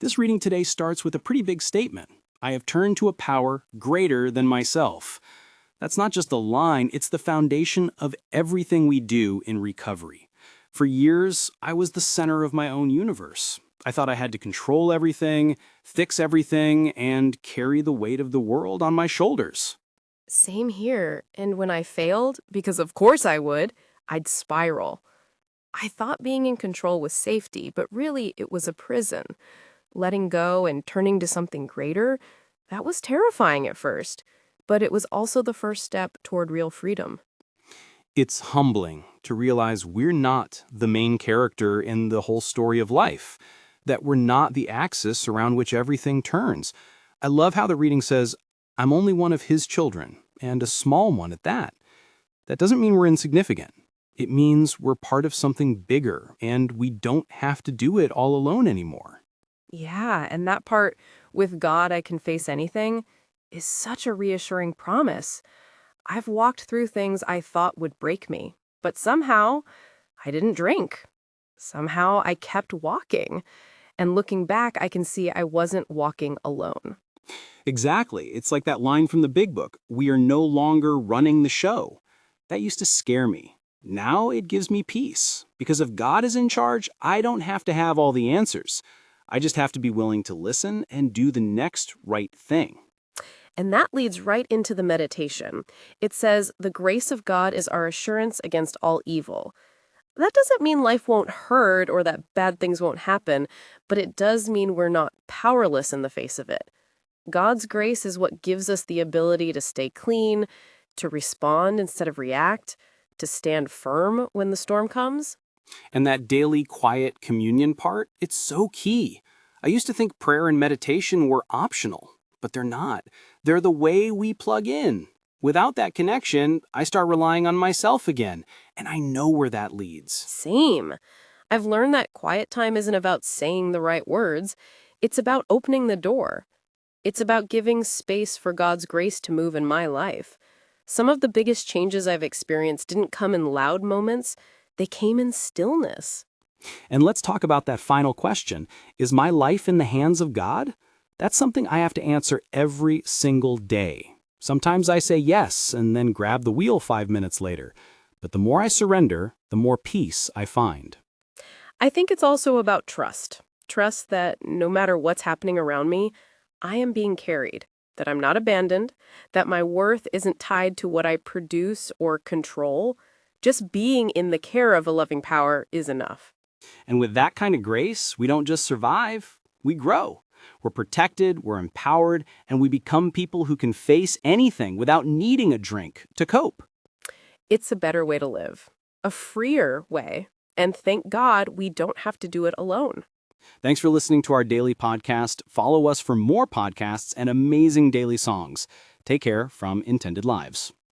This reading today starts with a pretty big statement. I have turned to a power greater than myself. That's not just a line, it's the foundation of everything we do in recovery. For years, I was the center of my own universe. I thought I had to control everything, fix everything, and carry the weight of the world on my shoulders. Same here. And when I failed, because of course I would, I'd spiral. I thought being in control was safety, but really it was a prison. Letting go and turning to something greater, that was terrifying at first. But it was also the first step toward real freedom. It's humbling to realize we're not the main character in the whole story of life, that we're not the axis around which everything turns. I love how the reading says, I'm only one of his children, and a small one at that. That doesn't mean we're insignificant. It means we're part of something bigger, and we don't have to do it all alone anymore. Yeah, and that part, with God I can face anything, is such a reassuring promise. I've walked through things I thought would break me, but somehow I didn't drink. Somehow I kept walking. And looking back, I can see I wasn't walking alone. Exactly. It's like that line from the Big Book, we are no longer running the show. That used to scare me. Now it gives me peace. Because if God is in charge, I don't have to have all the answers. I just have to be willing to listen and do the next right thing. And that leads right into the meditation. It says, the grace of God is our assurance against all evil. That doesn't mean life won't hurt or that bad things won't happen, but it does mean we're not powerless in the face of it. God's grace is what gives us the ability to stay clean, to respond instead of react, to stand firm when the storm comes. And that daily quiet communion part, it's so key. I used to think prayer and meditation were optional, but they're not. They're the way we plug in. Without that connection, I start relying on myself again, and I know where that leads. Same. I've learned that quiet time isn't about saying the right words. It's about opening the door. It's about giving space for God's grace to move in my life. Some of the biggest changes I've experienced didn't come in loud moments. They came in stillness. And let's talk about that final question. Is my life in the hands of God? That's something I have to answer every single day. Sometimes I say yes and then grab the wheel 5 minutes later. But the more I surrender, the more peace I find. I think it's also about trust. Trust that no matter what's happening around me, I am being carried, that I'm not abandoned, that my worth isn't tied to what I produce or control. Just being in the care of a loving power is enough. And with that kind of grace, we don't just survive, we grow. We're protected, we're empowered, and we become people who can face anything without needing a drink to cope. It's a better way to live, a freer way, and thank God we don't have to do it alone. Thanks for listening to our daily podcast. Follow us for more podcasts and amazing daily songs. Take care from Intended Lives.